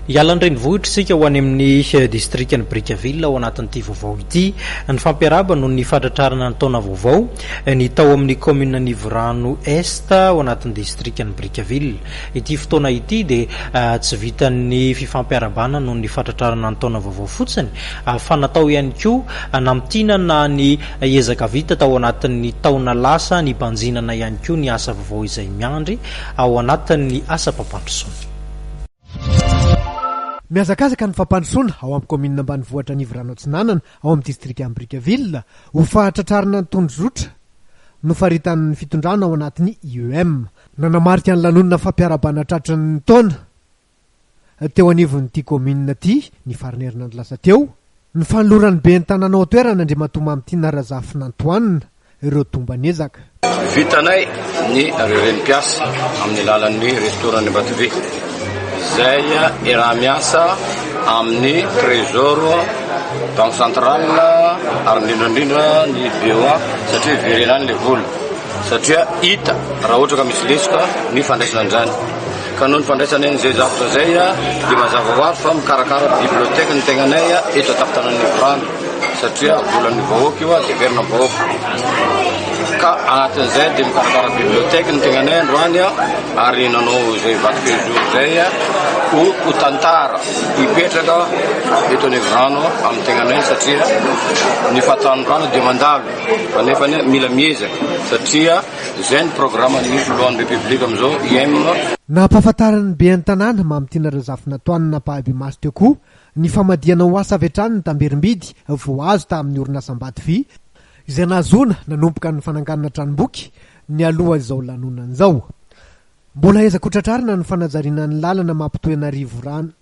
Ialandreny vohitra sika ho any amin'ny distrikany Brickaville ao anatin'ity vaovao ity ny fampiaraba noho ny fatratrarana ny taona vaovao ny tao amin'ny commune Nivorano Est ao anatin'ny distrikany Brickaville. Ity fotoana ity dia tsy vitan'ny fifampiarabana noho ny fatratrarana ny taona vaovao fotsiny fa natao ihany koa namtinana ny ezaka vita tao anatin'ny taona lasa ny banjinana ihany koa ny asa vaovao izay miandry ao anatin'ny asa pampandrosoana. Miazakazaka ny fampandrosoana ao amin'ny commune ambanivohitra Nivorano Atsinanana ao amin'ny distrika Brickaville ho fahatratrarana ny tondrozotra no faritan'ny fitondrana ao anatin'ny IEM. Nanamarika ny lanonana fampiarabana tratran'ny taona teo anivon'ity commune ity ny farany herinandro lasa teo ny fanolorany be ny tanàna ao toerana Andriamatoma amin'ity Narazafina Antoine ireo tombanezaka. Vitanay ny renim-piasa amin'ny lalan'ny restaurant Batobe zay raha miasa amin'ny trésor banque centrale ary indrindrandrindra ny BOA satria verenany le vola satria hita raha ohatra ka misy lesika ny fandraisana an'izany ka noho ny fandraisana an'izay zavatra zay dia mazava ho azy fa mikarakara biblioteka ny tegnanay eto an-tafitanan'ny Nivorano satria volan'ny vahoaka io dia verina vahoaka ka anatin'izay dia mikarakara biblioteka ny tegnanay androany ary nanao zay vaky jour zay ho tantara hipetraka eto Nivorano amin'ny tegnanay satria ny fahatanyrano dia mandalo kanefa mila miezaka satria zay ny programme misy lohan'ny République amin'izao IEM. Nampahafantarany be ny tanàna mamity Narazafina Antoine nampahabe maso teo koa ny famadiana ho asa avy hatrany ny Tamberimbidy vao azo tamin'ny orinasa Ambatovy izay nahazoana nanomboka ny fananganana tranomboky ny aloha izao lanonana izao. Mbola ezaka hotratrarina ny fanajariana ny lalana mampitoena Nivorano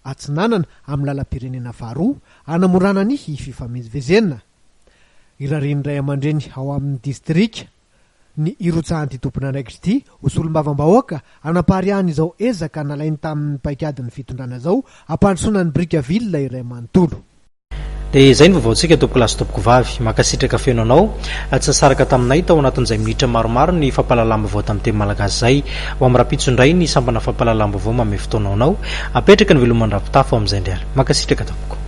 Atsinanana amin'ny lalam-pirenena faharoa hanamorana ny fifamezivezena. Irareny ray aman-dreny ao amin'ny distrika ny irotsahan'ity tompona andraikitra ity hosolom-bavambahoaka hanapahariahany izao ezaka nalainy tamin'ny paikadin'ny fitondrana izao hampandrosoana ny Brickaville iray manontolo. Dia izay ny vaovaontsika tompoko lasy tompoko vavy makasitraka feno anao tsy saraka taminay tao anatin'izay minitra maromaro ny fampalalam-baovao tamin'ny teny malagasy zay ho amin'ny rapitso indray ny sambana fampalalam-baovao manome fotoanao apetraka ny velomany rapitafo amin'izay ndray makasitraka tompoko.